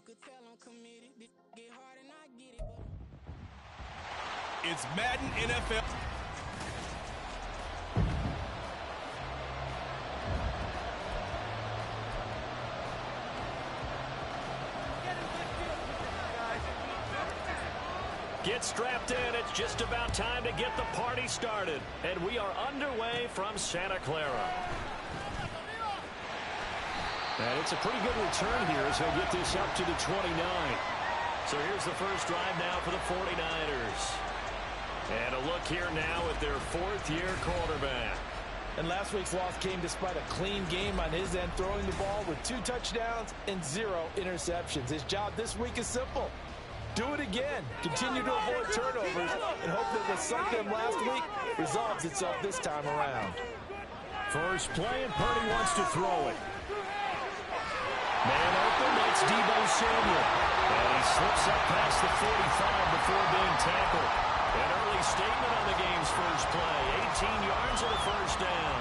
It's Madden NFL. Get strapped in. It's just about time to get the party started. And we are underway from Santa Clara. And it's a pretty good return here as they get this up to the 29. So here's the first drive now for the 49ers. And a look here now at their fourth-year quarterback. And last week's loss came despite a clean game on his end, throwing the ball with 2 touchdowns and 0 interceptions. His job this week is simple. Do it again. Continue to avoid turnovers and hope that what sunk them last week resolves itself this time around. First play, and Purdy wants to throw it. Man open, it's Deebo Samuel. And he slips up past the 45 before being tackled. An early statement on the game's first play. 18 yards and a first down.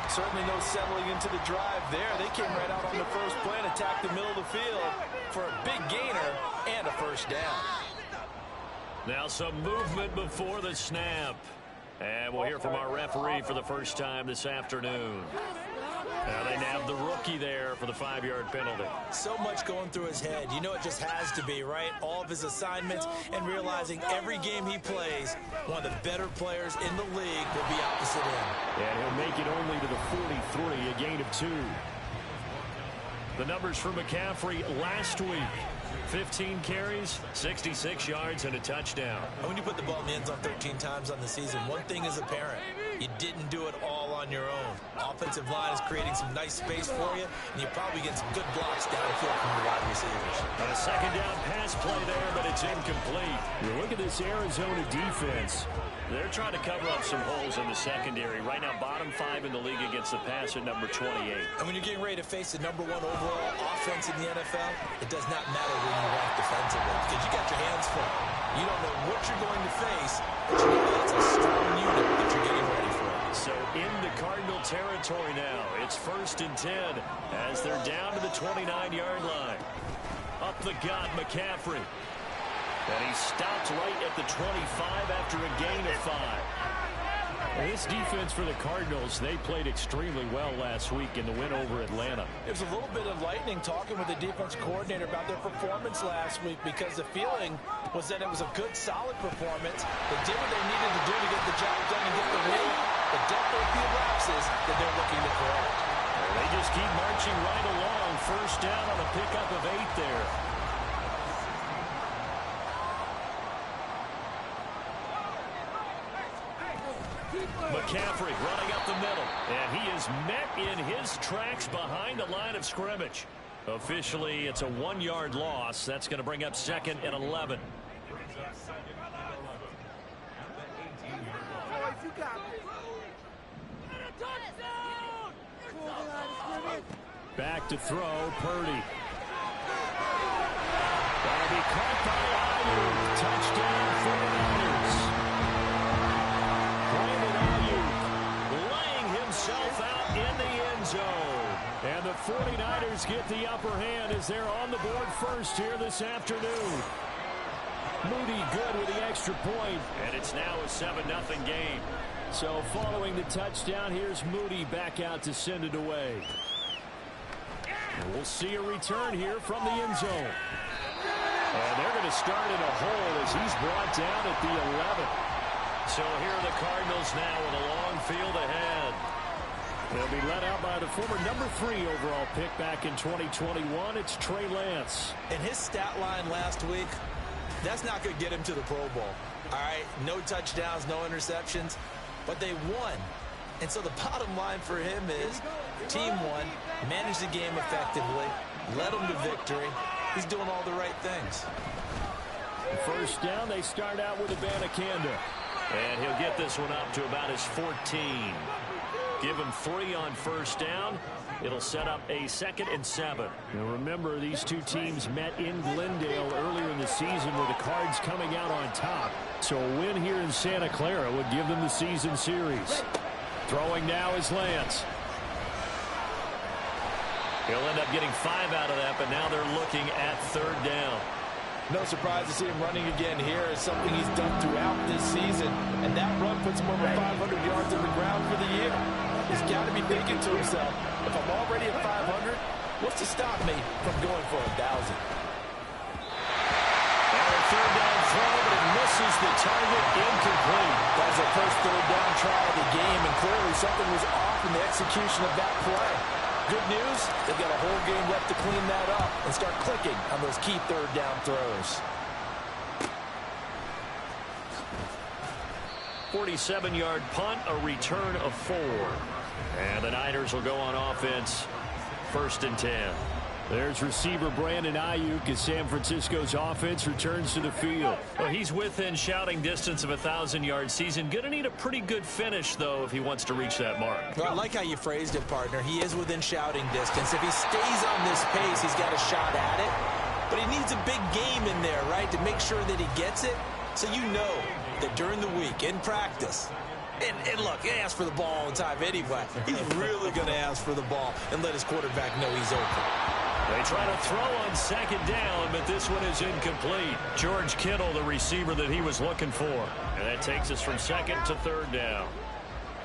Certainly no settling into the drive there. They came right out on the first play and attacked the middle of the field for a big gainer and a first down. Now some movement before the snap. And we'll hear from our referee for the first time this afternoon. Now they nabbed the rookie there for the 5-yard penalty. So much going through his head. You know it just has to be, right? All of his assignments and realizing every game he plays, one of the better players in the league will be opposite him. And he'll make it only to the 43, a gain of 2. The numbers for McCaffrey last week. 15 carries, 66 yards, and a touchdown. And when you put the ball in the end zone 13 times on the season, one thing is apparent. You didn't do it all on your own. Offensive line is creating some nice space for you, and you're probably getting some good blocks downfield from your wide receivers. And a second down pass play there, but it's incomplete. You look at this Arizona defense. They're trying to cover up some holes in the secondary. Right now, bottom 5 in the league against the pass at number 28. And when you're getting ready to face the number 1 overall offense in the NFL, it does not matter where you rank defensively because you got your hands full. You don't know what you're going to face, but you know that's a strong unit that you're getting ready for. So into Cardinal territory now. It's 1st and 10 as they're down to the 29-yard line. Up the gut, McCaffrey. And he stopped right at the 25 after a gain of 5. And this defense for the Cardinals, they played extremely well last week in the win over Atlanta. It was a little bit enlightening talking with the defense coordinator about their performance last week because the feeling was that it was a good, solid performance. They did what they needed to do to get the job done and get the win, but definitely a few lapses that they're looking to correct. Well, they just keep marching right along. First down on a pickup of 8 there. McCaffrey running up the middle, and he is met in his tracks behind the line of scrimmage. Officially, it's a 1-yard loss. That's going to bring up 2nd and 11. Back to throw, Purdy. That'll be caught by Ayuk. Touchdown, 49ers. Out in the end zone. And the 49ers get the upper hand as they're on the board first here this afternoon. Moody good with the extra point. And it's now a 7-0 game. So following the touchdown, here's Moody back out to send it away. And we'll see a return here from the end zone. And they're going to start in a hole as he's brought down at the 11. So here are the Cardinals now with a long field ahead. They'll be led out by the former number 3 overall pick back in 2021. It's Trey Lance. And his stat line last week, that's not going to get him to the Pro Bowl. All right, no touchdowns, no interceptions, but they won. And so the bottom line for him is team won, managed the game effectively, led them to victory. He's doing all the right things. First down, they start out with Abanikanda. And he'll get this one up to about his 14. Give him 3 on first down. It'll set up a 2nd and 7. Now remember, these two teams met in Glendale earlier in the season with the Cards coming out on top. So a win here in Santa Clara would give them the season series. Throwing now is Lance. He'll end up getting 5 out of that, but now they're looking looking at third down. No surprise to see him running again here. It's something he's done throughout this season. And that run puts him over 500 yards on the ground for the year. He's got to be thinking to himself, if I'm already at 500, what's to stop me from going for 1,000? And a third down throw, but it misses the target, incomplete. That was their first third down try of the game, and clearly something was off in the execution of that play. Good news, they've got a whole game left to clean that up and start clicking on those key third down throws. 47-yard punt, a return of 4. And the Niners will go on offense, 1st and 10. There's receiver Brandon Ayuk as San Francisco's offense returns to the field. Well, he's within shouting distance of a 1,000-yard season. Going to need a pretty good finish, though, if he wants to reach that mark. Well, I like how you phrased it, partner. He is within shouting distance. If he stays on this pace, he's got a shot at it. But he needs a big game in there, right, to make sure that he gets it. So you know that during the week, in practice, and look, he asks for the ball all the time anyway. He's really going to ask for the ball and let his quarterback know he's open. They try to throw on 2nd down, but this one is incomplete. George Kittle, the receiver that he was looking for. And that takes us from 2nd to 3rd down.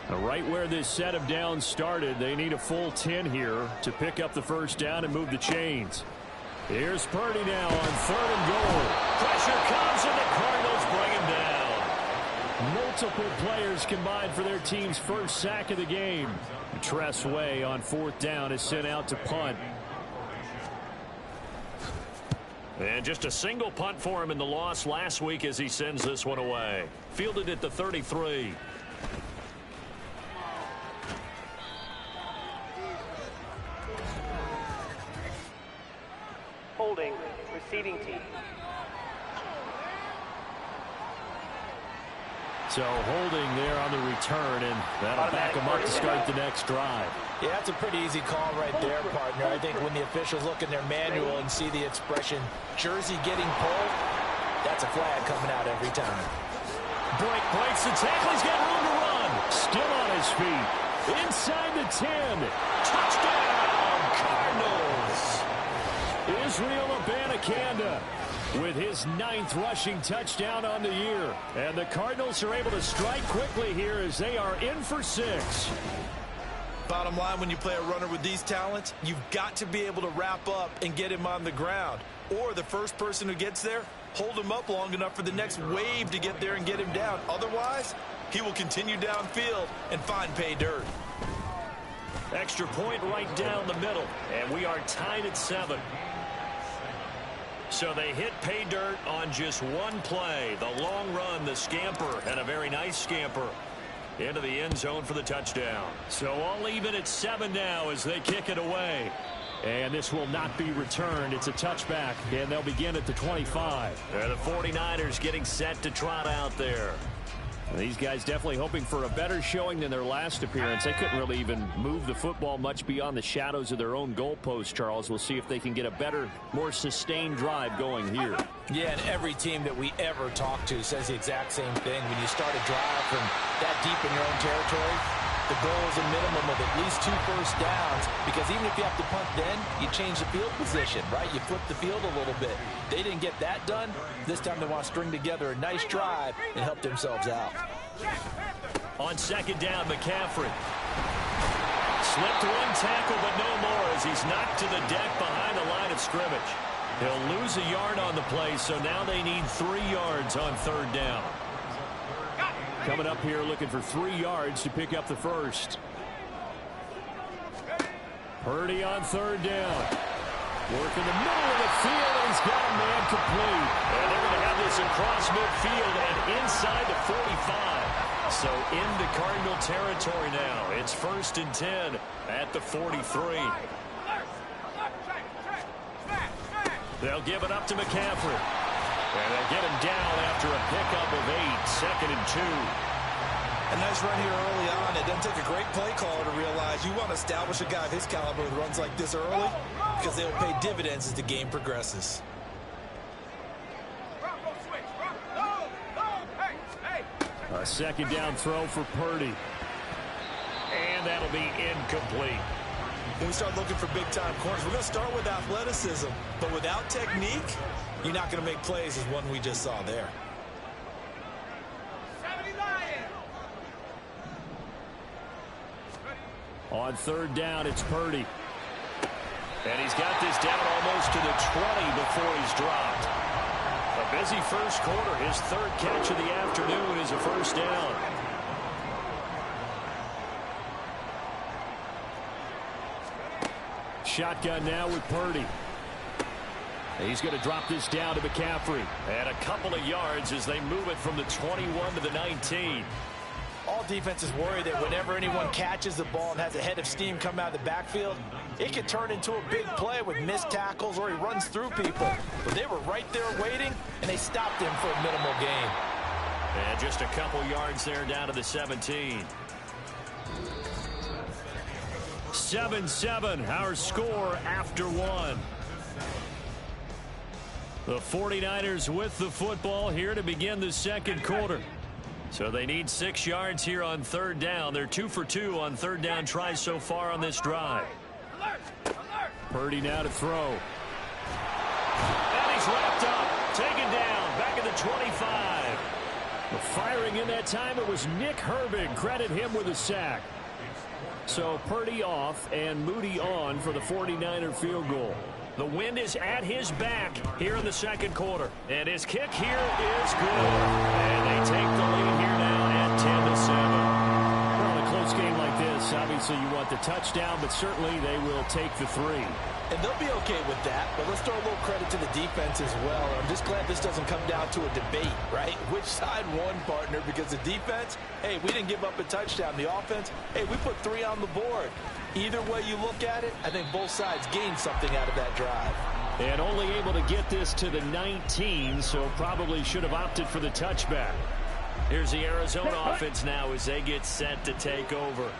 Now, right where this set of downs started, they need a full 10 here to pick up the 1st down and move the chains. Here's Purdy now on 3rd and goal. Pressure comes, and the Cardinals bring him down. Multiple players combined for their team's first sack of the game. Tress Way on 4th down is sent out to punt. And just a single punt for him in the loss last week as he sends this one away. Fielded at the 33. Holding, receiving team. So holding there on the return, and that'll back him up to start the next drive. Yeah, that's a pretty easy call right there, partner. I think when the officials look in their manual and see the expression, jersey getting pulled, that's a flag coming out every time. Breaks the tackle. He's got room to run. Still on his feet. Inside the 10. Touchdown, Cardinals. Israel Abanikanda with his 9th rushing touchdown on the year. And the Cardinals are able to strike quickly here as they are in for 6. Bottom line, when you play a runner with these talents, you've got to be able to wrap up and get him on the ground. Or the first person who gets there, hold him up long enough for the next wave to get there and get him down. Otherwise, he will continue downfield and find pay dirt. Extra point right down the middle. And we are tied at 7. So they hit pay dirt on just one play. The long run, the scamper, and a very nice scamper into the end zone for the touchdown. So all even at 7 now as they kick it away. And this will not be returned. It's a touchback, and they'll begin at the 25. The 49ers getting set to trot out there. These guys definitely hoping for a better showing than their last appearance. They couldn't really even move the football much beyond the shadows of their own goalpost, Charles. We'll see if they can get a better, more sustained drive going here. Yeah, and every team that we ever talk to says the exact same thing. When you start a drive from that deep in your own territory, the goal is a minimum of at least 2 first downs, because even if you have to punt then, you change the field position, right? You flip the field a little bit. They didn't get that done. This time they want to string together a nice drive and help themselves out. On 2nd down, McCaffrey. Slipped one tackle, but no more as he's knocked to the deck behind the line of scrimmage. He'll lose a yard on the play, so now they need 3 yards on 3rd down. Coming up here looking for 3 yards to pick up the first. Purdy on 3rd down. Work in the middle of the field, and he's got a man complete. And they're going to have this across midfield and inside the 45. So into Cardinal territory now. It's 1st and 10 at the 43. They'll give it up to McCaffrey. And they'll get him down after a pickup of 8, 2nd and 2. A nice run here early on. It doesn't take a great play caller to realize you want to establish a guy of his caliber with runs like this early, because they will pay dividends as the game progresses. A 2nd down throw for Purdy. And that'll be incomplete. when we start looking for big-time corners, we're going to start with athleticism. But without technique, you're not going to make plays as one we just saw there. On third down, it's Purdy. And he's got this down almost to the 20 before he's dropped. A busy first quarter. His third catch of the afternoon is a first down. Shotgun now with Purdy. He's going to drop this down to McCaffrey. And a couple of yards as they move it from the 21 to the 19. All defenses worry that whenever anyone catches the ball and has a head of steam come out of the backfield, it could turn into a big play with missed tackles or he runs through people. But they were right there waiting, and they stopped him for a minimal gain. And just a couple yards there down to the 17. 7-7, our score after one. The 49ers with the football here to begin the second quarter. So they need 6 yards here on third down. They're 2 for 2 on third down tries so far on this drive. Purdy now to throw. And he's wrapped up, taken down, back at the 25. The firing in that time, it was Nick Herbig. Credit him with a sack. So Purdy off and Moody on for the 49er field goal. The wind is at his back here in the second quarter. And his kick here is good. And they take the lead here now at 10-7. Well, in a close game like this, obviously you want the touchdown, but certainly they will take the 3. And they'll be okay with that, but let's throw a little credit to the defense as well. I'm just glad this doesn't come down to a debate, right? Which side won, partner? Because the defense, hey, we didn't give up a touchdown. The offense, hey, we put 3 on the board. Either way you look at it, I think both sides gained something out of that drive. And only able to get this to the 19, so probably should have opted for the touchback. Here's the Arizona offense now as they get set to take over.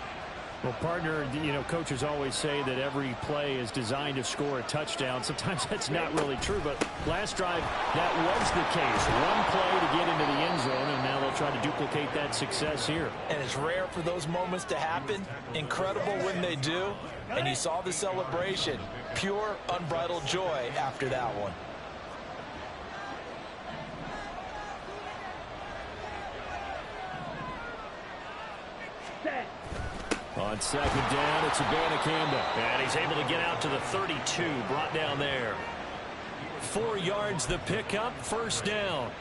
Well, partner, you know, coaches always say that every play is designed to score a touchdown. Sometimes that's not really true, but last drive, that was the case. One play to get into the end zone, and now they'll try to duplicate that success here. And it's rare for those moments to happen. Incredible when they do. And you saw the celebration. Pure, unbridled joy after that one. On second down, it's Abanikanda. And he's able to get out to the 32, brought down there. 4 yards the pickup, first down.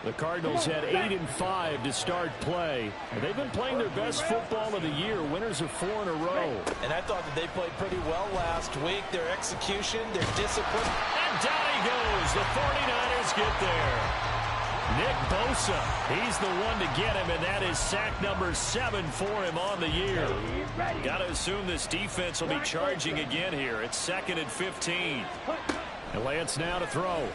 The Cardinals had 8-5 to start play. And they've been playing their best football of the year, winners of 4 in a row. And I thought that they played pretty well last week. Their execution, their discipline. And down he goes. The 49ers get there. Nick Bosa, he's the one to get him, and that is sack number 7 for him on the year. Got to assume this defense will be charging again here. It's 2nd and 15. And Lance now to throw. And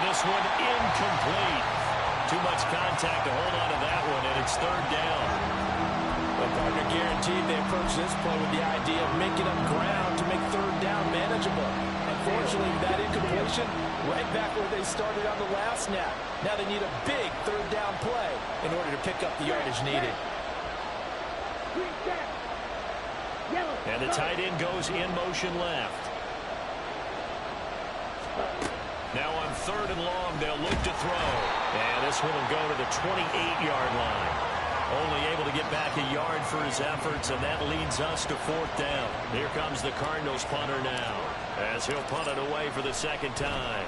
this one incomplete. Too much contact to hold on to that one, and it's third down. Well, partner, guaranteed they approach this play with the idea of making up ground to make third down manageable. Unfortunately, that incompletion, right back where they started on the last snap. Now they need a big third down play in order to pick up the yardage needed. And the tight end goes in motion left. Now on third and long, they'll look to throw. And this one will go to the 28-yard line. Only able to get back a yard for his efforts, and that leads us to fourth down. Here comes the Cardinals punter now, as he'll punt it away for the second time.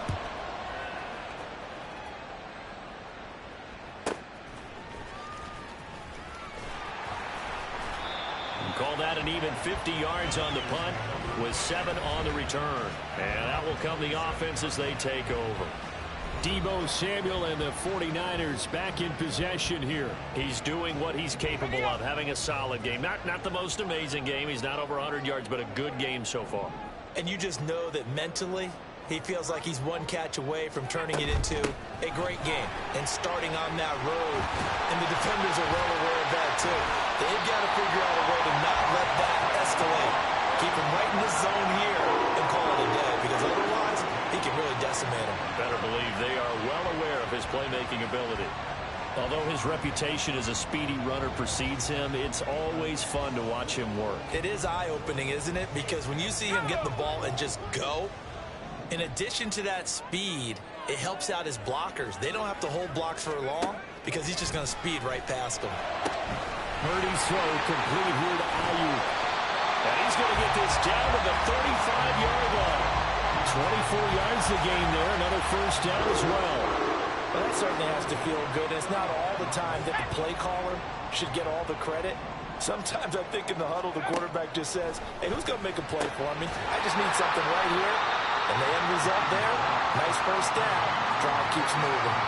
Call that an even 50 yards on the punt with 7 on the return. And that will come the offense as they take over. Deebo Samuel and the 49ers back in possession here. He's doing what he's capable of, having a solid game. Not the most amazing game. He's not over 100 yards, but a good game so far. And you just know that mentally, he feels like he's one catch away from turning it into a great game and starting on that road. And the defenders are well aware of that, too. They've got to figure out a way to not let that escalate. Keep him right in this zone here and call it a day, because otherwise he can really decimate him. Better believe they are well aware of his playmaking ability. Although his reputation as a speedy runner precedes him, it's always fun to watch him work. It is eye-opening, isn't it? Because when you see him get the ball and just go, in addition to that speed, it helps out his blockers. They don't have to hold blocks for long because he's just going to speed right past them. Purdy's throw complete here to Ayuk. And he's going to get this down to the 35-yard line. 24 yards to gain there. Another first down as well. Well, that certainly has to feel good. It's not all the time that the play caller should get all the credit. Sometimes I think in the huddle, the quarterback just says, hey, who's going to make a play for me? I just need something right here. And the end result there, nice first down. Drive keeps moving.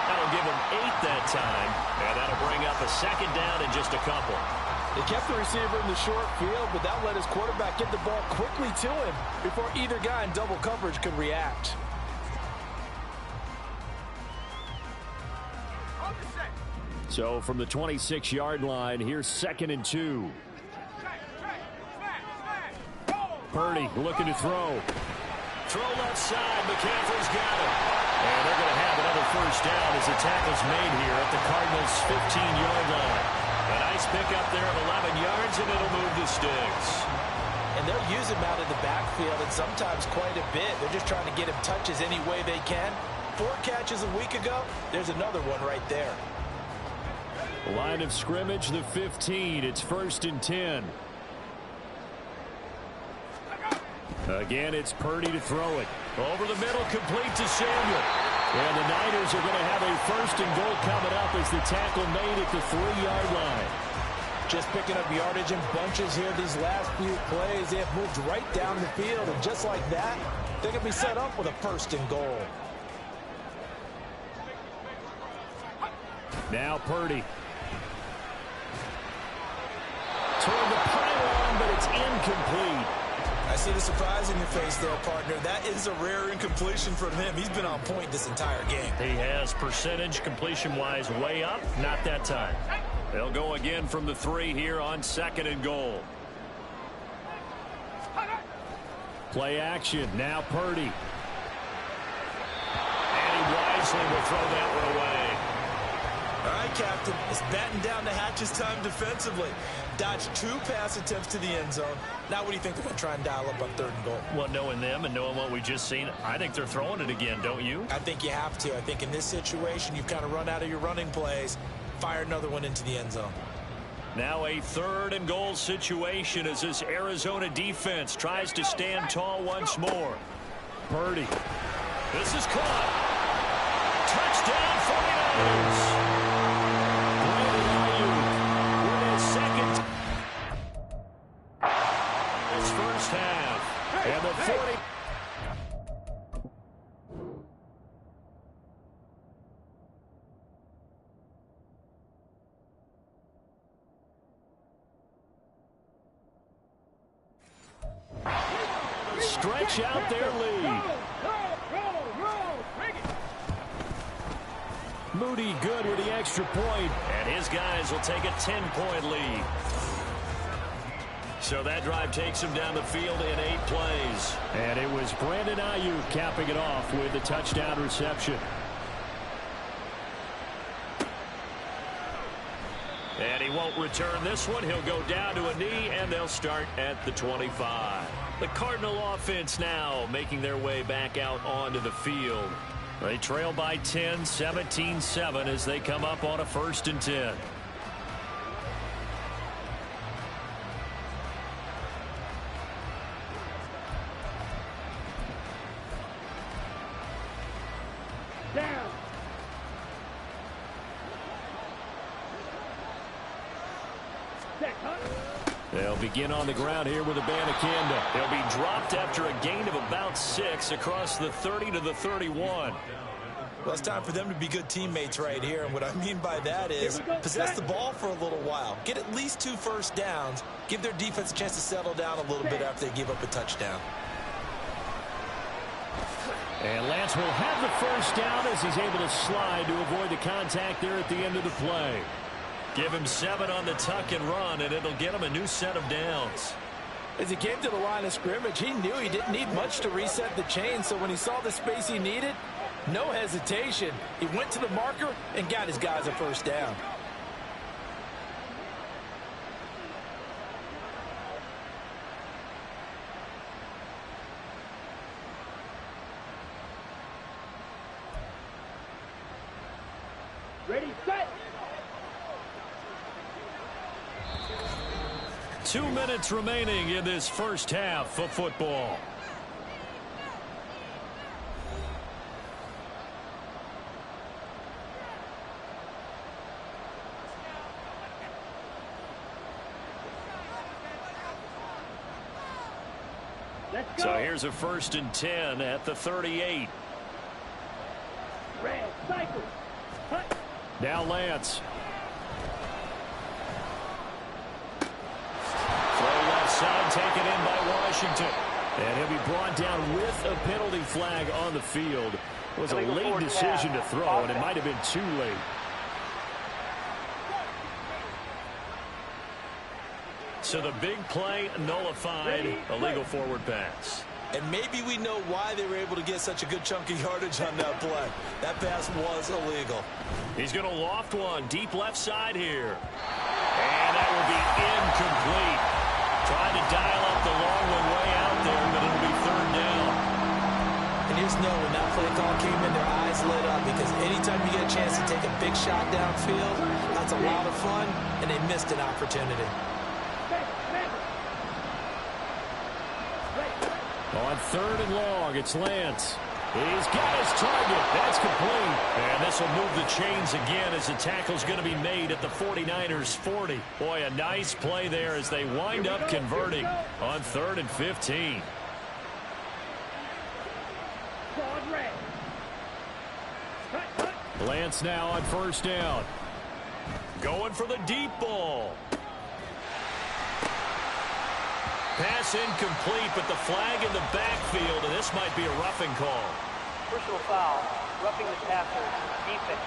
That'll give him 8 that time. And that'll bring up a second down in just a couple. They kept the receiver in the short field, but that let his quarterback get the ball quickly to him before either guy in double coverage could react. So from the 26-yard line, here's 2nd and 2. Purdy looking to throw. Throw left side. McCaffrey's got it. And they're going to have another first down as the tackle's made here at the Cardinals' 15-yard line. A nice pickup there of 11 yards, and it'll move the sticks. And they'll use him out of the backfield, and sometimes quite a bit. They're just trying to get him touches any way they can. 4 catches a week ago. There's another one right there. Line of scrimmage, the 15. It's 1st and 10. Again, it's Purdy to throw it. Over the middle, complete to Samuel. And the Niners are going to have a 1st and goal coming up as the tackle made at the 3-yard line. Just picking up yardage in bunches here these last few plays. They have moved right down the field, and just like that, they're going to be set up with a 1st and goal. Now Purdy. Toward the pylon, but it's incomplete. I see the surprise in your face there, partner. That is a rare incompletion from him. He's been on point this entire game. He has percentage completion-wise way up. Not that time. They'll go again from the 3 here on 2nd and goal. Play action. Now Purdy. And he wisely will throw that one away. All right, Captain. It's batten down the hatches time defensively. Dodged 2 pass attempts to the end zone. Now what do you think they're going to try and dial up on 3rd and goal? Well, knowing them and knowing what we just seen, I think they're throwing it again, don't you? I think you have to. I think in this situation, you've kind of run out of your running plays. Fire another one into the end zone. Now a 3rd and goal situation as this Arizona defense tries to stand tall once more. Purdy. This is caught. Touchdown 49ers. First half. And the 40. Stretch out their lead. Moody good with the extra point. And his guys will take a 10-point lead. So that drive takes him down the field in 8 plays. And it was Brandon Ayuk capping it off with the touchdown reception. And he won't return this one. He'll go down to a knee, and they'll start at the 25. The Cardinal offense now making their way back out onto the field. They trail by 10, 17-7 as they come up on a 1st and 10. They'll begin on the ground here with Abanikanda. They'll be dropped after a gain of about 6 across the 30 to the 31. Well, it's time for them to be good teammates right here. And what I mean by that is possess the ball for a little while. Get at least 2 first downs. Give their defense a chance to settle down a little bit after they give up a touchdown. And Lance will have the first down as he's able to slide to avoid the contact there at the end of the play. Give him 7 on the tuck and run, and it'll get him a new set of downs. As he came to the line of scrimmage, he knew he didn't need much to reset the chain, so when he saw the space he needed, No hesitation. He went to the marker and got his guys a first down. Ready, set. 2 minutes remaining in this first half of football. So here's a 1st and 10 at the 38. Red, cycle. Cut. Now Lance. Throw left side, taken in by Washington. And he'll be brought down with a penalty flag on the field. It was a late decision to throw, and it might have been too late. So the big play nullified, illegal forward pass. And maybe we know why they were able to get such a good chunk of yardage on that play. That pass was illegal. He's going to loft one deep left side here. And that will be incomplete. Trying to dial up the long one way out there, but it'll be 3rd down. And here's no, when that play call came in, their eyes lit up, because anytime you get a chance to take a big shot downfield, that's a lot of fun, and they missed an opportunity. On 3rd and long, it's Lance. He's got his target. That's complete. And this will move the chains again as the tackle's going to be made at the 49ers 40. Boy, a nice play there as they wind up converting on 3rd and 15. Lance now on 1st down. Going for the deep ball. Pass incomplete, but the flag in the backfield, and this might be a roughing call. Personal foul. Roughing the passer. Defense.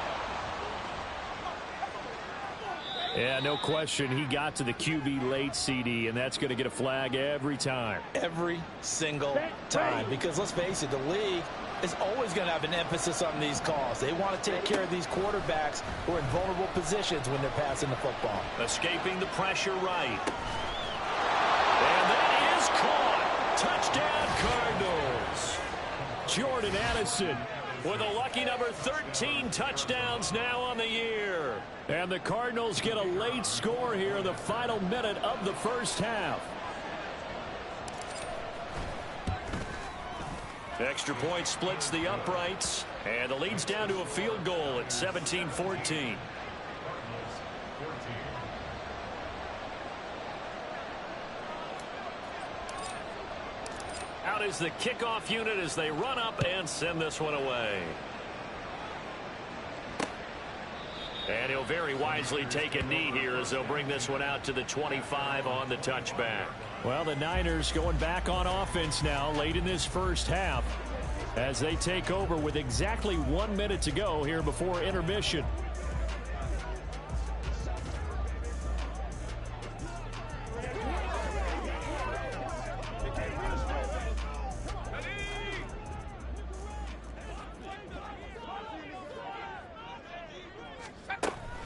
Yeah, no question. He got to the QB late, CD, and that's going to get a flag every time. Every single time. Because let's face it, the league is always going to have an emphasis on these calls. They want to take care of these quarterbacks who are in vulnerable positions when they're passing the football. Escaping the pressure right. And that is caught. Touchdown, Cardinals. Jordan Addison with a lucky number 13 touchdowns now on the year. And the Cardinals get a late score here in the final minute of the first half. Extra point splits the uprights, and the lead's down to a field goal at 17-14. Out is the kickoff unit as they run up and send this one away. And he'll very wisely take a knee here as they'll bring this one out to the 25 on the touchback. Well, the Niners going back on offense now late in this first half as they take over with exactly 1 minute to go here before intermission.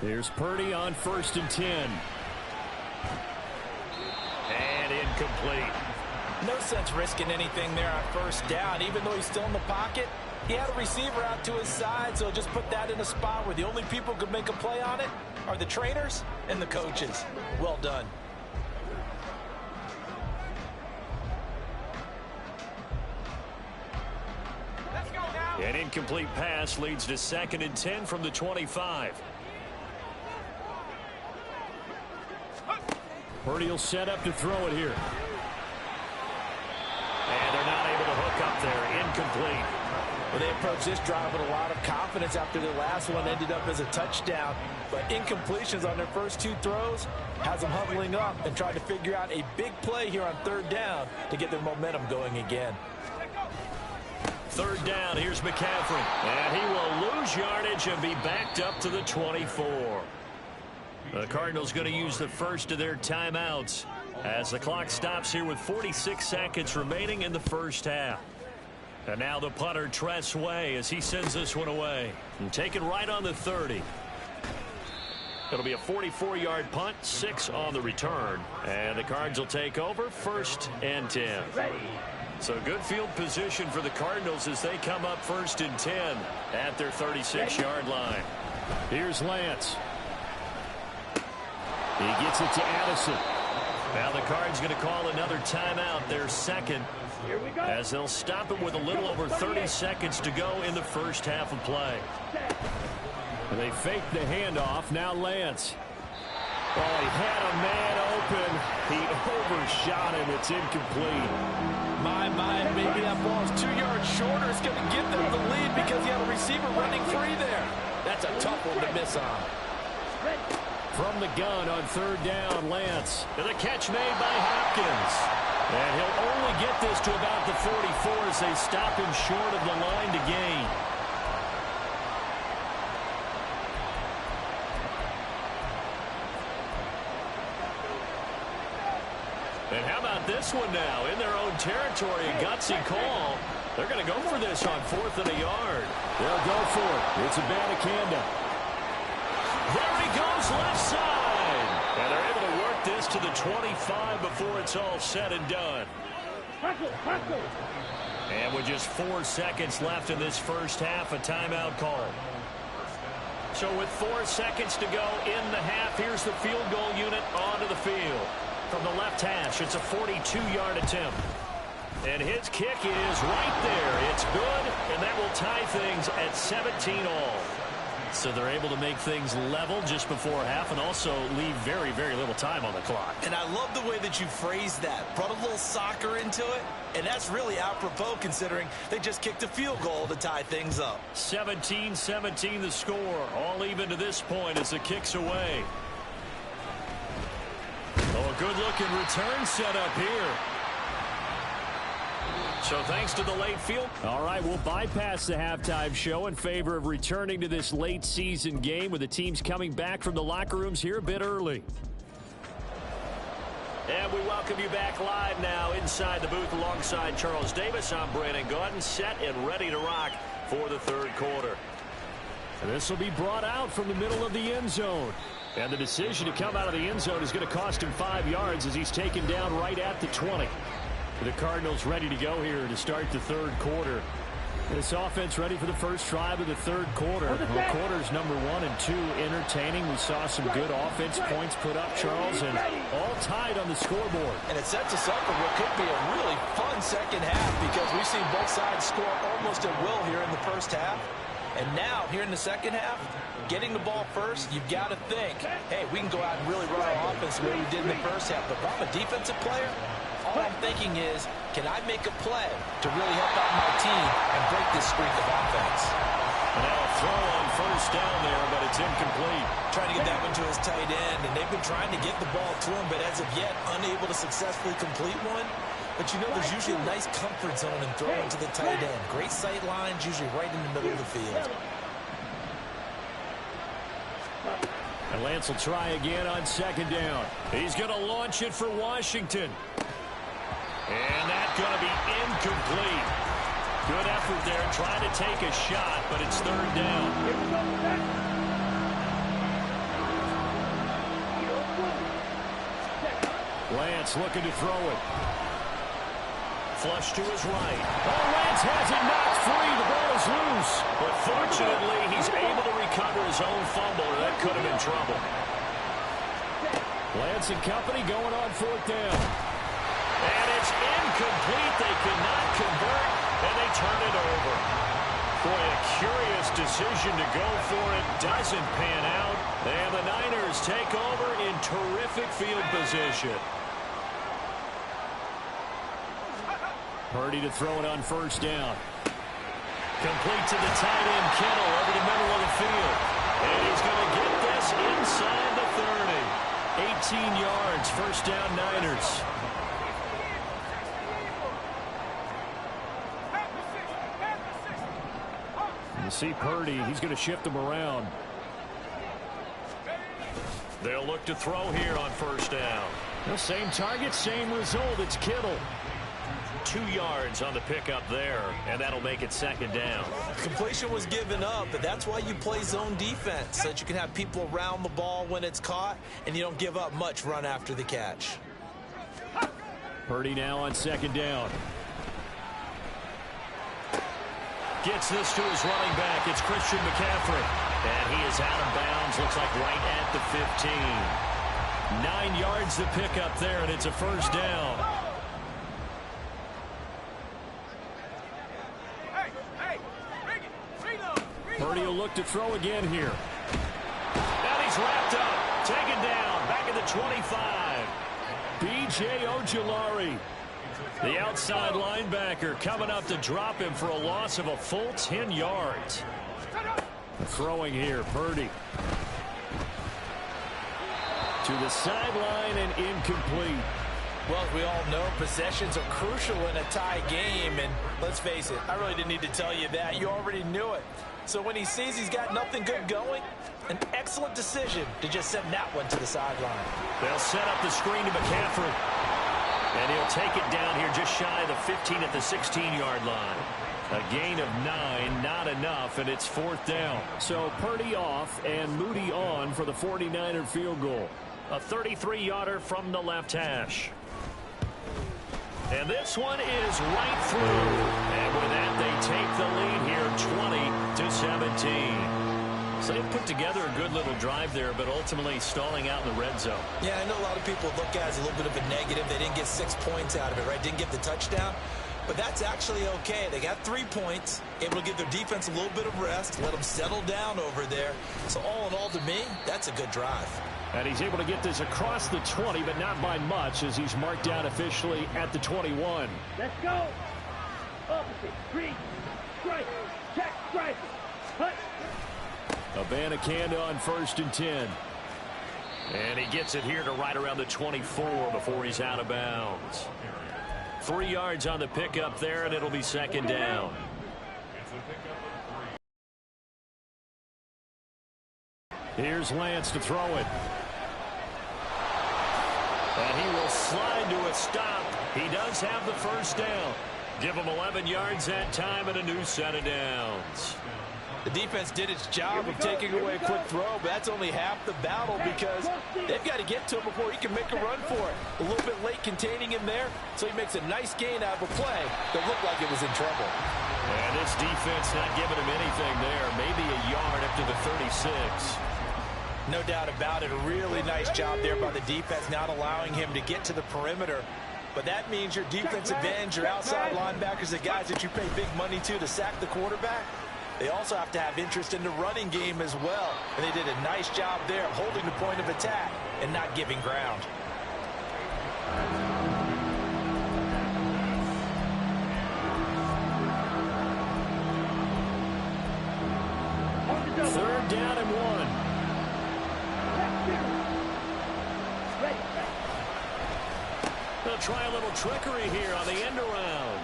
Here's Purdy on 1st and 10. And incomplete. No sense risking anything there on 1st down. Even though he's still in the pocket, he had a receiver out to his side, so just put that in a spot where the only people who could make a play on it are the trainers and the coaches. Well done. An incomplete pass leads to 2nd and 10 from the 25. Purdy will set up to throw it here. And they're not able to hook up there. Incomplete. Well, they approached this drive with a lot of confidence after the last one ended up as a touchdown. But incompletions on their first 2 throws has them huddling up and trying to figure out a big play here on 3rd down to get their momentum going again. 3rd down, here's McCaffrey. And he will lose yardage and be backed up to the 24. The Cardinals going to use the first of their timeouts as the clock stops here with 46 seconds remaining in the first half. And now the punter, Tress Way, as he sends this one away. And taken right on the 30. It'll be a 44-yard punt, 6 on the return. And the Cards will take over 1st and 10. So good field position for the Cardinals as they come up 1st and 10 at their 36-yard line. Here's Lance. He gets it to Addison. Now the Cards going to call another timeout, their second, as they'll stop it with a little over 30 seconds to go in the first half of play. And they fake the handoff. Now Lance. Oh, he had a man open. He overshot him. It's incomplete. My, maybe that ball's 2 yards shorter. It's going to give them the lead because he had a receiver running free there. That's a tough one to miss on. From the gun on 3rd down, Lance. And the catch made by Hopkins. And he'll only get this to about the 44 as they stop him short of the line to gain. And how about this one now? In their own territory, a gutsy call. They're going to go for this on 4th and a yard. They'll go for it. It's a Abanikanda. There he goes, left side. And they're able to work this to the 25 before it's all said and done. And with just 4 seconds left in this first half, a timeout call. So with 4 seconds to go in the half, here's the field goal unit onto the field. From the left hash, it's a 42-yard attempt. And his kick is right there. It's good, and that will tie things at 17 all. So they're able to make things level just before half and also leave very, very little time on the clock. And I love the way that you phrased that. Brought a little soccer into it, and that's really apropos considering they just kicked a field goal to tie things up. 17-17 the score. All even to this point as the kick's away. Oh, a good-looking return set up here. So thanks to the late field. All right, we'll bypass the halftime show in favor of returning to this late season game with the teams coming back from the locker rooms here a bit early. And we welcome you back live now inside the booth alongside Charles Davis. I'm Brandon Gaudin, set and ready to rock for the 3rd quarter. And this will be brought out from the middle of the end zone. And the decision to come out of the end zone is going to cost him 5 yards as he's taken down right at the 20. The Cardinals ready to go here to start the 3rd quarter. This offense ready for the first drive of the 3rd quarter. Well, quarters number 1 and 2 entertaining. We saw some good offense points put up, Charles, and all tied on the scoreboard. And it sets us up for what could be a really fun second half because we've seen both sides score almost at will here in the first half. And now, here in the second half, getting the ball first, you've got to think, hey, we can go out and really run our offense the way we did in the first half. But if I'm a defensive player, all I'm thinking is, can I make a play to really help out my team and break this streak of offense? Now a throw on 1st down there, but it's incomplete. Trying to get that one to his tight end, and they've been trying to get the ball to him, but as of yet, unable to successfully complete one. But you know, there's usually a nice comfort zone in throwing to the tight end. Great sight lines, usually right in the middle of the field. And Lance will try again on 2nd down. He's going to launch it for Washington. And that's going to be incomplete. Good effort there, trying to take a shot, but it's 3rd down. Lance looking to throw it. Flush to his right. Oh, Lance has it knocked free. The ball is loose. But fortunately, he's able to recover his own fumble, or that could have been trouble. Lance and company going on 4th down. And it's incomplete. They cannot convert, and they turn it over. Boy, a curious decision to go for it. Doesn't pan out. And the Niners take over in terrific field position. Purdy to throw it on 1st down. Complete to the tight end, Kittle, over the middle of the field. And he's going to get this inside the 30. 18 yards, 1st down Niners. You see Purdy, he's going to shift them around. They'll look to throw here on 1st down. The same target, same result. It's Kittle. 2 yards on the pickup there, and that'll make it second down. Completion was given up, but that's why you play zone defense, so that you can have people around the ball when it's caught, and you don't give up much run after the catch. Purdy now on second down. Gets this to his running back. It's Christian McCaffrey. And he is out of bounds. Looks like right at the 15. 9 yards to pick up there, and it's a first down. Purdy will look to throw again here. And he's wrapped up. Taken down. Back at the 25. B.J. Ojulari, the outside linebacker, coming up to drop him for a loss of a full 10 yards. Throwing here, Purdy. To the sideline and incomplete. Well, as we all know, possessions are crucial in a tie game. And let's face it, I really didn't need to tell you that. You already knew it. So when he sees he's got nothing good going, an excellent decision to just send that one to the sideline. They'll set up the screen to McCaffrey. And he'll take it down here just shy of the 15 at the 16-yard line. A gain of 9, not enough, and it's fourth down. So Purdy off and Moody on for the 49er field goal. A 33-yarder from the left hash. And this one is right through. And with that, they take the lead here 20-17. So they put together a good little drive there, but ultimately stalling out in the red zone. Yeah, I know a lot of people look at it as a little bit of a negative. They didn't get 6 points out of it, right? Didn't get the touchdown. But that's actually okay. They got 3 points, able to give their defense a little bit of rest, let them settle down over there. So all in all, to me, that's a good drive. And he's able to get this across the 20, but not by much, as he's marked down officially at the 21. Let's go. Opposite. Green. Strike. Check. Strike. Hut. Abanikanda on 1st and 10. And he gets it here to right around the 24 before he's out of bounds. 3 yards on the pickup there, and it'll be second down. Here's Lance to throw it. And he will slide to a stop. He does have the first down. Give him 11 yards that time and a new set of downs. The defense did its job of taking away a quick throw, but that's only half the battle because they've got to get to him before he can make a run for it. A little bit late containing him there, so he makes a nice gain out of a play that looked like it was in trouble. And this defense not giving him anything there. Maybe a yard up to the 36. No doubt about it. A really nice job there by the defense, not allowing him to get to the perimeter. But that means your defensive ends, your outside linebackers, the guys that you pay big money to sack the quarterback, they also have to have interest in the running game as well. And they did a nice job there of holding the point of attack and not giving ground. Third down and 1. They'll try a little trickery here on the end around.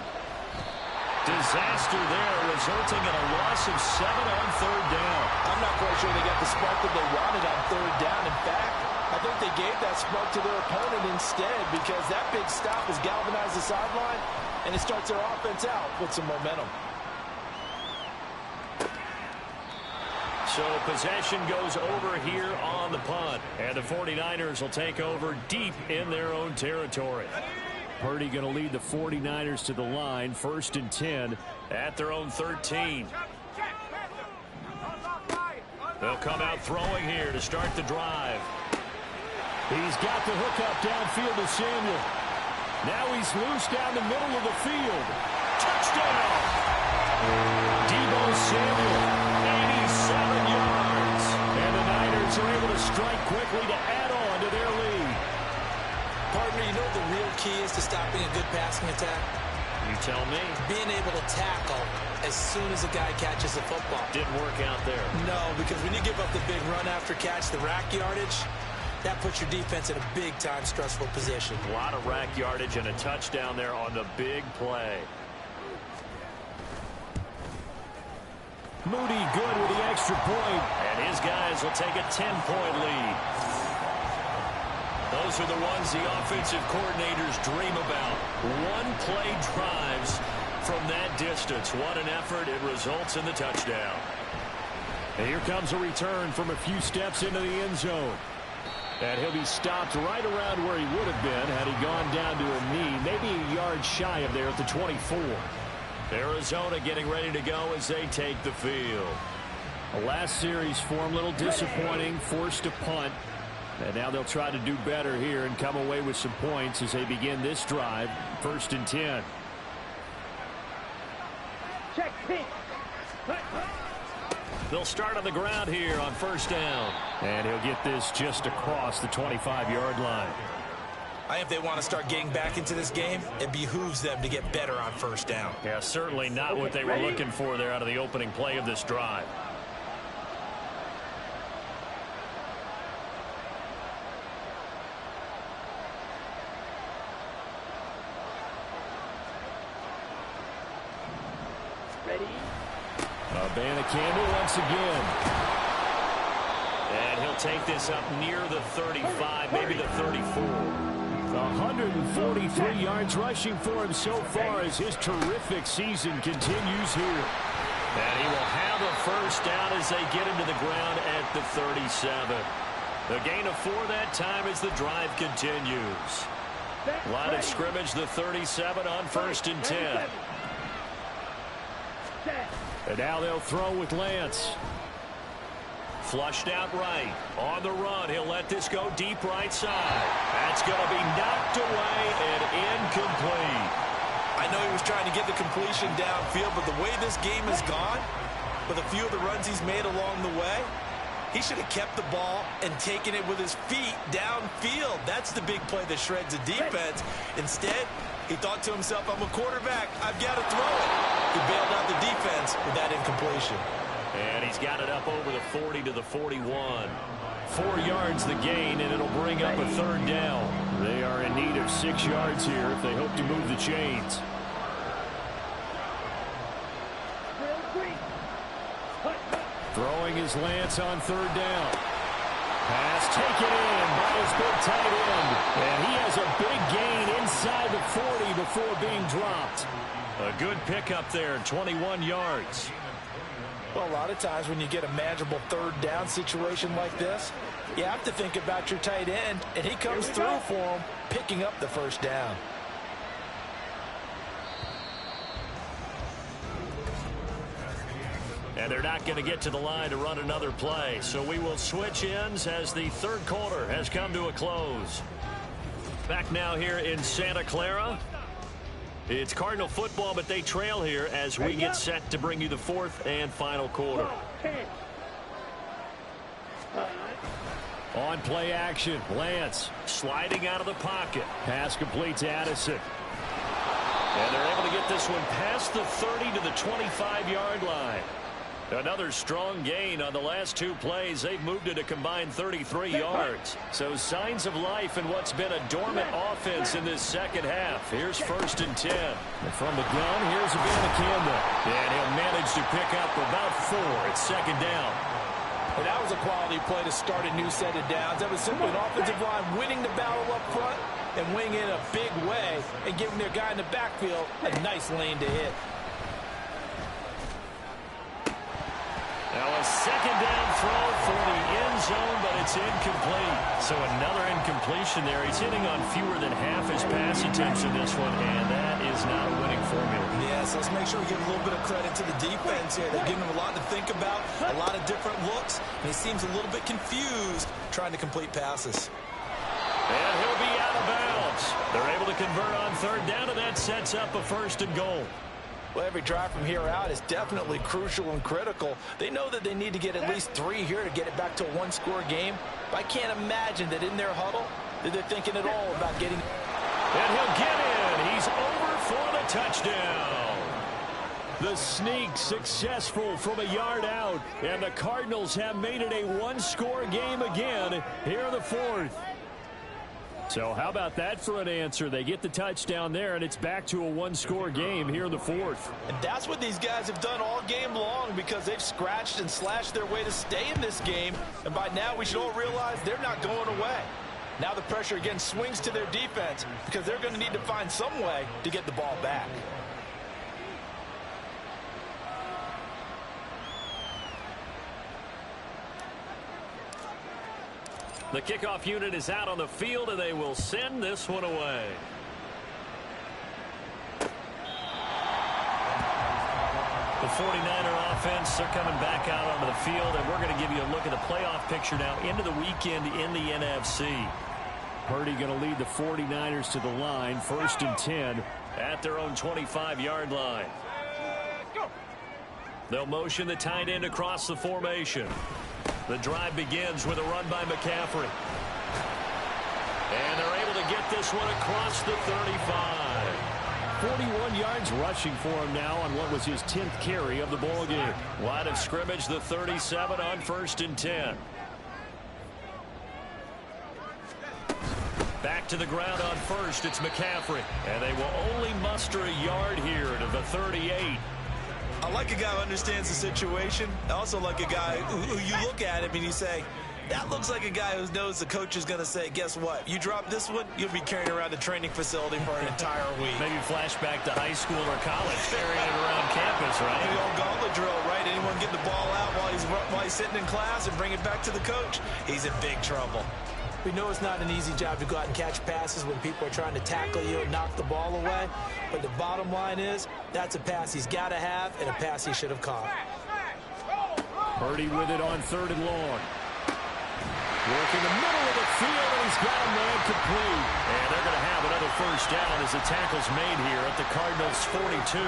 Disaster there, resulting in a loss of 7 on third down. I'm not quite sure they got the spark that they wanted on third down. In fact, I think they gave that spark to their opponent instead because that big stop has galvanized the sideline, and it starts their offense out with some momentum. So possession goes over here on the punt, and the 49ers will take over deep in their own territory. Purdy going to lead the 49ers to the line, 1st and 10 at their own 13. They'll come out throwing here to start the drive. He's got the hook up downfield to Samuel. Now he's loose down the middle of the field. Touchdown! Deebo Samuel, 87 yards. And the Niners are able to strike quickly to add on to their lead. Partner, you know what the real key is to stopping a good passing attack? You tell me. Being able to tackle as soon as a guy catches the football. Didn't work out there. No, because when you give up the big run after catch, the rack yardage, that puts your defense in a big-time stressful position. A lot of rack yardage and a touchdown there on the big play. Moody good with the extra point. And his guys will take a 10-point lead. those are the ones the offensive coordinators dream about. One-play drives from that distance. What an effort. It results in the touchdown. And here comes a return from a few steps into the end zone. And he'll be stopped right around where he would have been had he gone down to a knee, maybe a yard shy of there at the 24. Arizona getting ready to go as they take the field. The last series for him, a little disappointing, forced to punt. And now they'll try to do better here and come away with some points as they begin this drive, 1st and 10. Check, They'll start on the ground here on 1st down. And he'll get this just across the 25-yard line. I think if they want to start getting back into this game, it behooves them to get better on 1st down. Yeah, certainly not what they were looking for there out of the opening play of this drive. Abanikanda once again. And he'll take this up near the 35, maybe the 34. 143 yards rushing for him so far as his terrific season continues here. And he will have a 1st down as they get into the ground at the 37. The gain of 4 that time as the drive continues. Line of scrimmage, the 37 on 1st and 10. And now they'll throw with Lance. Flushed out right. On the run, he'll let this go deep right side. That's going to be knocked away and incomplete. I know he was trying to get the completion downfield, but the way this game has gone, with a few of the runs he's made along the way, he should have kept the ball and taken it with his feet downfield. That's the big play that shreds the defense. Instead, he thought to himself, I'm a quarterback. I've got to throw it. He bailed out the defense with that incompletion. And he's got it up over the 40 to the 41. 4 yards the gain, and it'll bring up a 3rd down. They are in need of 6 yards here if they hope to move the chains. Throwing his Lance on 3rd down. Pass taken in by his big tight end. And he has a big gain inside the 40 before being dropped. A good pickup there, 21 yards. Well, a lot of times when you get a manageable 3rd down situation like this, you have to think about your tight end, and he comes through for him, picking up the 1st down. And they're not going to get to the line to run another play. So we will switch ends as the 3rd quarter has come to a close. Back now here in Santa Clara. It's Cardinal football, but they trail here as we get set to bring you the 4th and final quarter. On play action, Lance sliding out of the pocket. Pass complete to Addison. And they're able to get this one past the 30 to the 25-yard line. Another strong gain on the last 2 plays. They've moved it a combined 33 yards. So signs of life in what's been a dormant offense in this 2nd half. Here's 1st and 10. And from the gun, here's Abanikanda. And he'll manage to pick up about 4 at 2nd down. And that was a quality play to start a new set of downs. That was simply an offensive line winning the battle up front and winning in a big way and giving their guy in the backfield a nice lane to hit. Now a 2nd down throw for the end zone, but it's incomplete. So another incompletion there. He's hitting on fewer than half his pass attempts in this one, and that is not a winning formula. Yes, let's make sure we give a little bit of credit to the defense here. They're giving him a lot to think about, a lot of different looks, and he seems a little bit confused trying to complete passes. And he'll be out of bounds. They're able to convert on 3rd down, and that sets up a 1st and goal. Well, every drive from here out is definitely crucial and critical. They know that they need to get at least 3 here to get it back to a 1-score game. But I can't imagine that in their huddle that they're thinking at all about getting. And he'll get in. He's over for the touchdown. The sneak successful from a yard out. And the Cardinals have made it a 1-score game again here in the 4th. So how about that for an answer? They get the touchdown there, and it's back to a 1-score game here in the 4th. And that's what these guys have done all game long because they've scratched and slashed their way to stay in this game. And by now we should all realize they're not going away. Now the pressure again swings to their defense because they're going to need to find some way to get the ball back. The kickoff unit is out on the field, and they will send this one away. The 49er offense, they're coming back out onto the field, and we're going to give you a look at the playoff picture now into the weekend in the NFC. Purdy going to lead the 49ers to the line, 1st and 10. At their own 25-yard line. They'll motion the tight end across the formation. The drive begins with a run by McCaffrey. And they're able to get this one across the 35. 41 yards rushing for him now on what was his 10th carry of the ball game. Line of scrimmage, the 37 on 1st and 10. Back to the ground on 1st, it's McCaffrey. And they will only muster a yard here to the 38. I like a guy who understands the situation. I also like a guy who you look at him and you say, that looks like a guy who knows the coach is going to say, guess what? You drop this one, you'll be carrying around the training facility for an entire week. Maybe flashback to high school or college, carrying it around campus, right? The old gauntlet drill, right? Anyone get the ball out while he's sitting in class and bring it back to the coach? He's in big trouble. We know it's not an easy job to go out and catch passes when people are trying to tackle you and knock the ball away. But the bottom line is, that's a pass he's got to have and a pass he should have caught. Purdy with it on 3rd and long. Working the middle of the field, and he's got a man complete. And they're going to have another 1st down as the tackle's made here at the Cardinals' 42.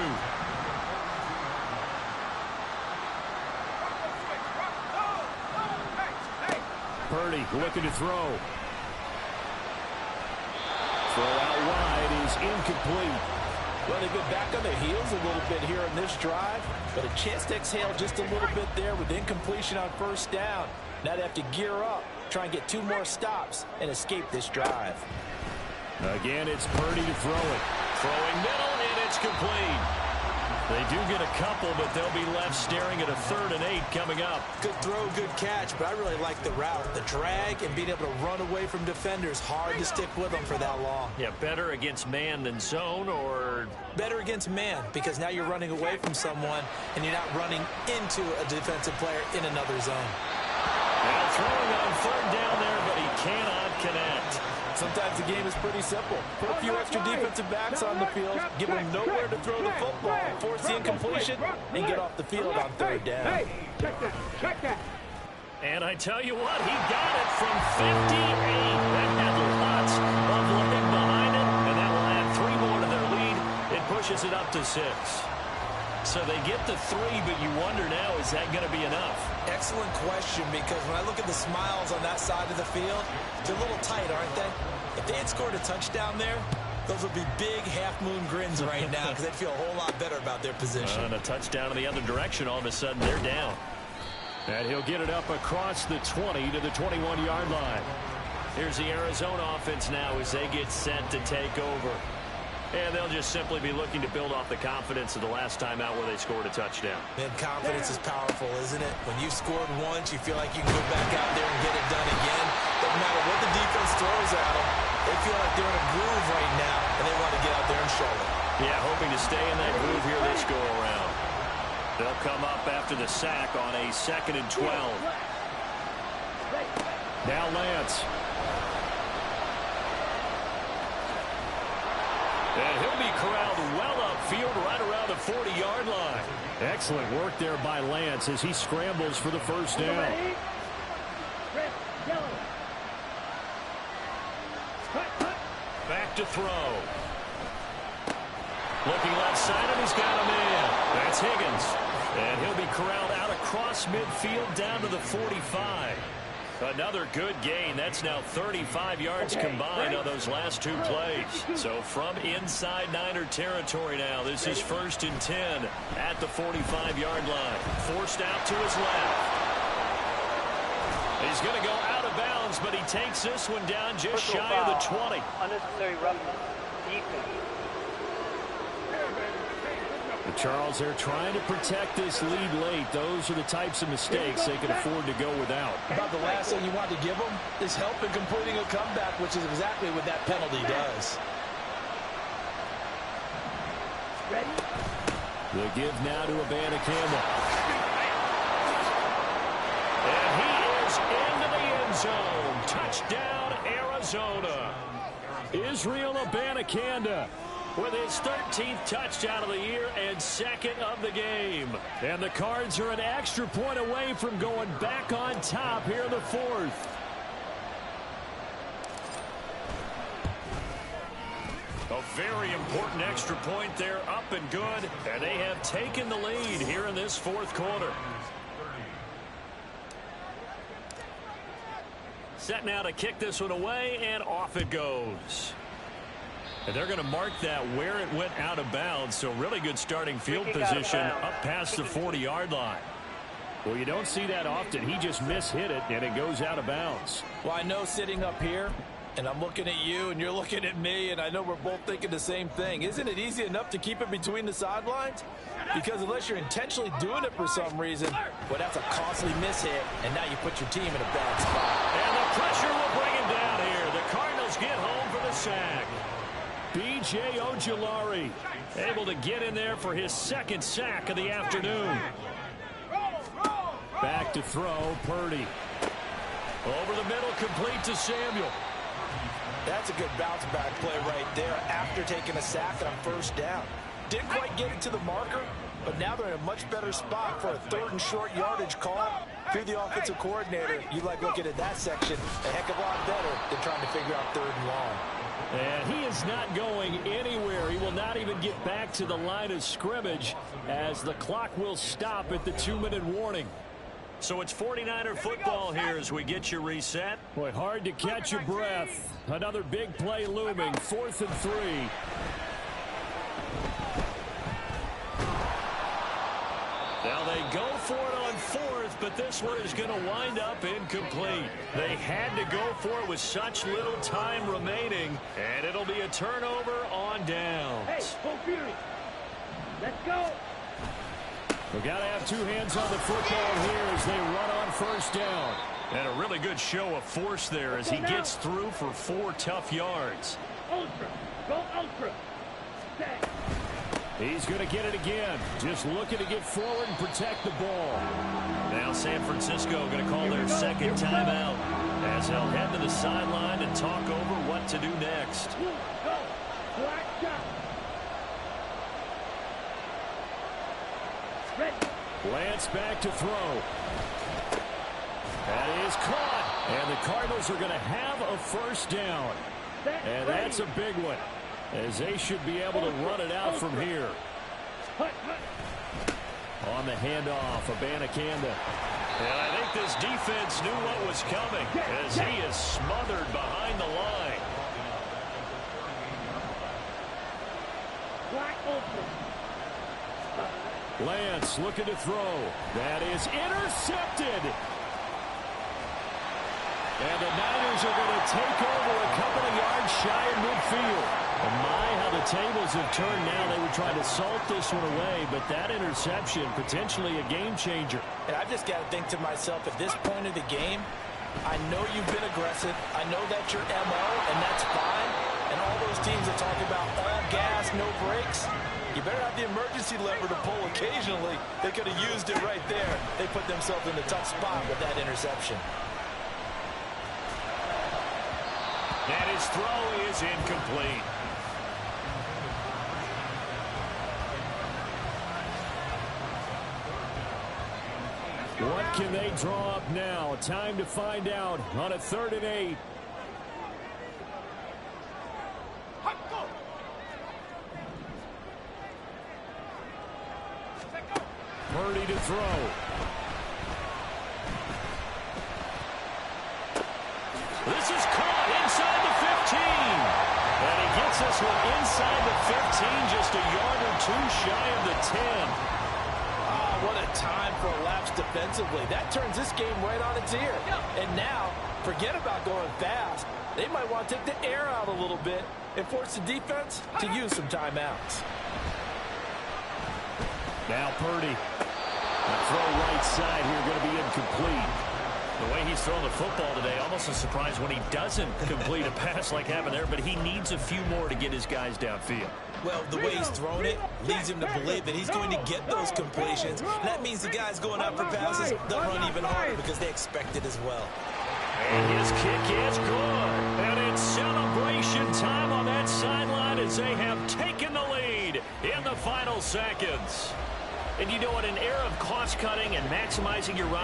Purdy looking to throw. Throw out wide is incomplete. Well, they've been back on their heels a little bit here in this drive, but a chance to exhale just a little bit there with incompletion on 1st down. Now they have to gear up, try and get 2 more stops, and escape this drive. Again, it's Purdy to throw it. Throwing middle, and it's complete. They do get a couple, but they'll be left staring at a 3rd and 8 coming up. Good throw, good catch, but I really like the route. The drag and being able to run away from defenders. Hard to stick with them for that long. Yeah, better against man than zone, or? Better against man, because now you're running away from someone, and you're not running into a defensive player in another zone. Now throwing on 3rd down there, but he cannot connect. Sometimes the game is pretty simple. Put a few extra defensive backs on the field, give them nowhere to throw the football, force the incompletion, and get off the field on 3rd down. Hey, check that. And I tell you what, he got it from 58. That had lots of leg behind it, and that will add 3 more to their lead. It pushes it up to 6. So they get the 3, but you wonder now, is that going to be enough? Excellent question, because when I look at the smiles on that side of the field, they're a little tight, aren't they? If they had scored a touchdown there, those would be big half-moon grins right now because they'd feel a whole lot better about their position. And a touchdown in the other direction, all of a sudden they're down. And he'll get it up across the 20 to the 21-yard line. Here's the Arizona offense now as they get set to take over. And they'll just simply be looking to build off the confidence of the last time out where they scored a touchdown. Man, confidence is powerful, isn't it? When you've scored once, you feel like you can go back out there and get it done again. Doesn't matter what the defense throws at them. They feel like they're in a groove right now, and they want to get out there and show it. Yeah, hoping to stay in that groove here this go-around. They'll come up after the sack on a 2nd and 12. Now Lance. And he'll be corralled well upfield right around the 40-yard line. Excellent work there by Lance as he scrambles for the 1st down. Back to throw. Looking left side, and he's got a man. That's Higgins. And he'll be corralled out across midfield down to the 45. Another good gain. That's now 35 yards combined on those last 2 plays. So from inside Niner territory now, this is 1st and 10 at the 45-yard line. Forced out to his left. He's going to go out of bounds, but he takes this one down just shy of the 20. Unnecessary roughness. Defense. Charles, they're trying to protect this lead late. Those are the types of mistakes they can afford to go without. About the last thing you want to give them is help in completing a comeback, which is exactly what that penalty does. Ready? The give now to Abanikanda. And he is into the end zone. Touchdown, Arizona. Israel Abanikanda with his 13th touchdown of the year and second of the game. And the Cards are an extra point away from going back on top here in the fourth. A very important extra point there, up and good. And they have taken the lead here in this fourth quarter. Set now to kick this one away, and off it goes. And they're going to mark that where it went out of bounds. So really good starting field position up past the 40-yard line. Well, you don't see that often. He just mishit it, and it goes out of bounds. Well, I know sitting up here, and I'm looking at you, and you're looking at me, and I know we're both thinking the same thing. Isn't it easy enough to keep it between the sidelines? Because unless you're intentionally doing it for some reason, well, that's a costly mishit, and now you put your team in a bad spot. And the pressure will bring him down here. The Cardinals get home for the sack. B.J. Ojulari able to get in there for his second sack of the afternoon. Back to throw, Purdy. Over the middle, complete to Samuel. That's a good bounce back play right there after taking a sack on first down. Didn't quite get it to the marker, but now they're in a much better spot for a third and short yardage call. If you're the offensive coordinator, you like looking at that section a heck of a lot better than trying to figure out third and long. And he is not going anywhere. He will not even get back to the line of scrimmage as the clock will stop at the 2-minute warning. So it's 49er football here as we get you reset. Boy, hard to catch your breath. Another big play looming, 4th and 3. Now they go for it on 4th, but this one is going to wind up incomplete. They had to go for it with such little time remaining, and it'll be a turnover on downs. Hey, full fury. Let's go. We've got to have two hands on the football here as they run on first down. And a really good show of force there as he gets through for 4 tough yards. Ultra. Go ultra. Stay. He's going to get it again. Just looking to get forward and protect the ball. Now San Francisco going to call their second timeout as they'll head to the sideline and talk over what to do next. Go. Black shot. Ready. Lance back to throw. That is caught. And the Cardinals are going to have a first down. And that's a big one, as they should be able to run it out from here. On the handoff, Abanikanda. And I think this defense knew what was coming as he is smothered behind the line. Lance looking to throw. That is intercepted. And the Niners are going to take over a couple of yards shy of midfield. And my, how the tables have turned now. They were trying to salt this one away, but that interception, potentially a game changer. And I've just got to think to myself, at this point of the game, I know you've been aggressive. I know that's your MO, and that's fine. And all those teams that talk about all gas, no brakes, you better have the emergency lever to pull occasionally. They could have used it right there. They put themselves in a tough spot with that interception. And his throw is incomplete. What can they draw up now? Time to find out on a 3rd and 8. Purdy to throw. This is caught inside the 15. And he gets this one inside the 15, just a yard or two shy of the 10. What a time for a lapse defensively. That turns this game right on its ear. And now, forget about going fast. They might want to take the air out a little bit and force the defense to use some timeouts. Now Purdy. The throw right side here going to be incomplete. The way he's throwing the football today, almost a surprise when he doesn't complete a pass like happened there, but he needs a few more to get his guys downfield. Well, the way he's thrown it leads him to believe that he's going to get those completions. And that means the guys going up for passes, they'll run even harder because they expect it as well. And his kick is good. And it's celebration time on that sideline as they have taken the lead in the final seconds. And you know, in an era of cost-cutting and maximizing your run,